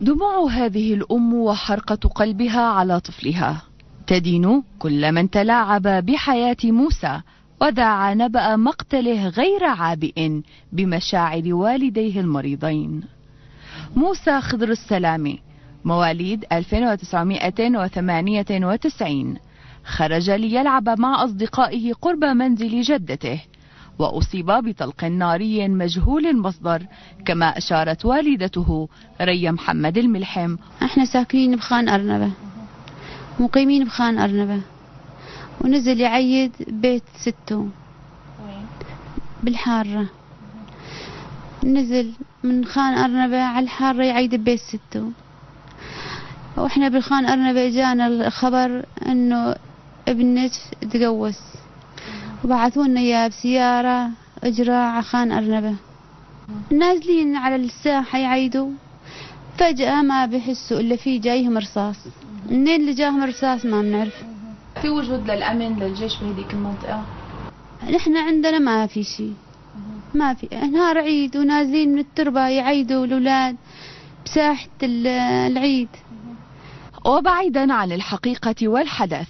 دموع هذه الأم وحرقة قلبها على طفلها تدين كل من تلاعب بحياة موسى ودعا نبأ مقتله غير عابئ بمشاعر والديه المريضين. موسى خضر السلامي مواليد 1998 خرج ليلعب مع أصدقائه قرب منزل جدته وأصيب بطلق ناري مجهول المصدر كما أشارت والدته ريا محمد الملحم. احنا ساكنين بخان أرنبة، مقيمين بخان أرنبة، ونزل يعيد بيت سته بالحارة. نزل من خان أرنبة على الحارة يعيد ببيت سته، واحنا بالخان أرنبة جانا الخبر انه ابنك تقوس، وبعثونا اياه بسيارة اجرى على خان أرنبة. نازلين على الساحة يعيدوا، فجأة ما بيحسوا الا في جايهم رصاص. منين اللي جاهم رصاص ما بنعرف. في وجود للأمن للجيش بهذيك المنطقة؟ نحن عندنا ما في شيء، ما في. نهار عيد ونازلين من التربة يعيدوا الأولاد بساحة العيد. وبعيدا عن الحقيقة والحدث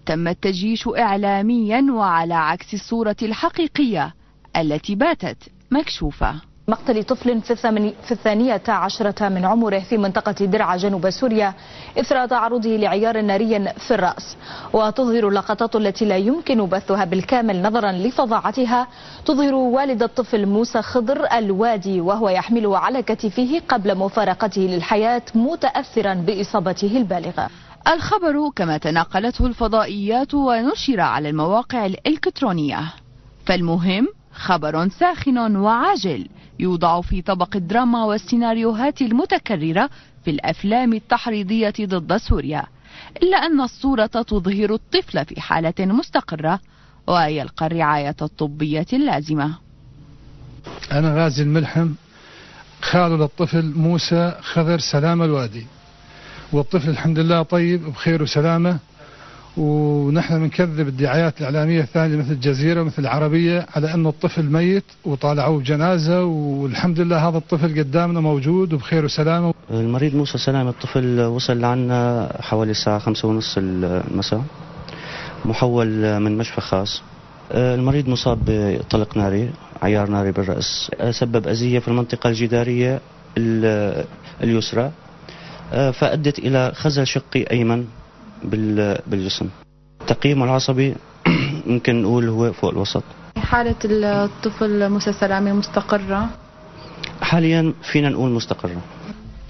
تم التجيش إعلاميا وعلى عكس الصورة الحقيقية التي باتت مكشوفة. مقتل طفل في 12 من عمره في منطقة درعا جنوب سوريا إثر تعرضه لعيار ناري في الرأس. وتظهر اللقطات التي لا يمكن بثها بالكامل نظرا لفظاعتها تظهر والد الطفل موسى خضر الوادي وهو يحمله على كتفه قبل مفارقته للحياة متأثرا بإصابته البالغة. الخبر كما تناقلته الفضائيات ونشر على المواقع الإلكترونية، فالمهم خبر ساخن وعاجل يوضع في طبق الدراما والسيناريوهات المتكررة في الأفلام التحريضية ضد سوريا، إلا أن الصورة تظهر الطفل في حالة مستقرة ويلقى الرعاية الطبية اللازمة. أنا غازي الملحم خال الطفل موسى خضر سلامة الوادي، والطفل الحمد لله طيب بخير وسلامة، ونحن بنكذب الدعايات الإعلامية الثانية مثل الجزيرة ومثل العربية على أن الطفل ميت وطالعوه بجنازة، والحمد لله هذا الطفل قدامنا موجود وبخير وسلامة. المريض موسى سلامة الطفل وصل لعنا حوالي الساعة 5:30 المساء، محول من مشفى خاص. المريض مصاب بطلق ناري، عيار ناري بالرأس، سبب أذية في المنطقة الجدارية اليسرى، فأدت إلى خزل شقي أيمن بالجسم. تقييمه العصبي ممكن نقول هو فوق الوسط. حالة الطفل موسى سلامة مستقرة؟ حاليا فينا نقول مستقرة.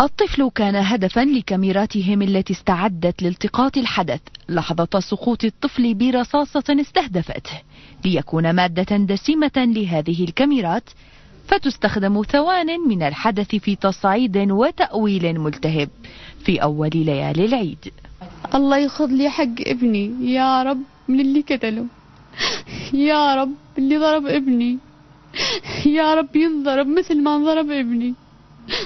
الطفل كان هدفا لكاميراتهم التي استعدت لالتقاط الحدث لحظة سقوط الطفل برصاصة استهدفته، ليكون مادة دسمة لهذه الكاميرات فتستخدم ثوان من الحدث في تصعيد وتأويل ملتهب في أول ليالي العيد. الله ياخذ لي حق ابني يا رب من اللي قتله، يا رب اللي ضرب ابني يا رب ينضرب مثل ما انضرب ابني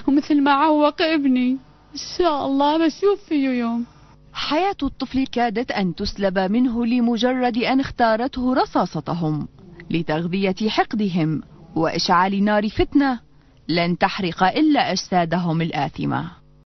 ومثل ما عوق ابني، إن شاء الله بشوف فيه يوم. حياة الطفل كادت أن تسلب منه لمجرد أن اختارته رصاصتهم لتغذية حقدهم وإشعال نار فتنة لن تحرق إلا أجسادهم الآثمة.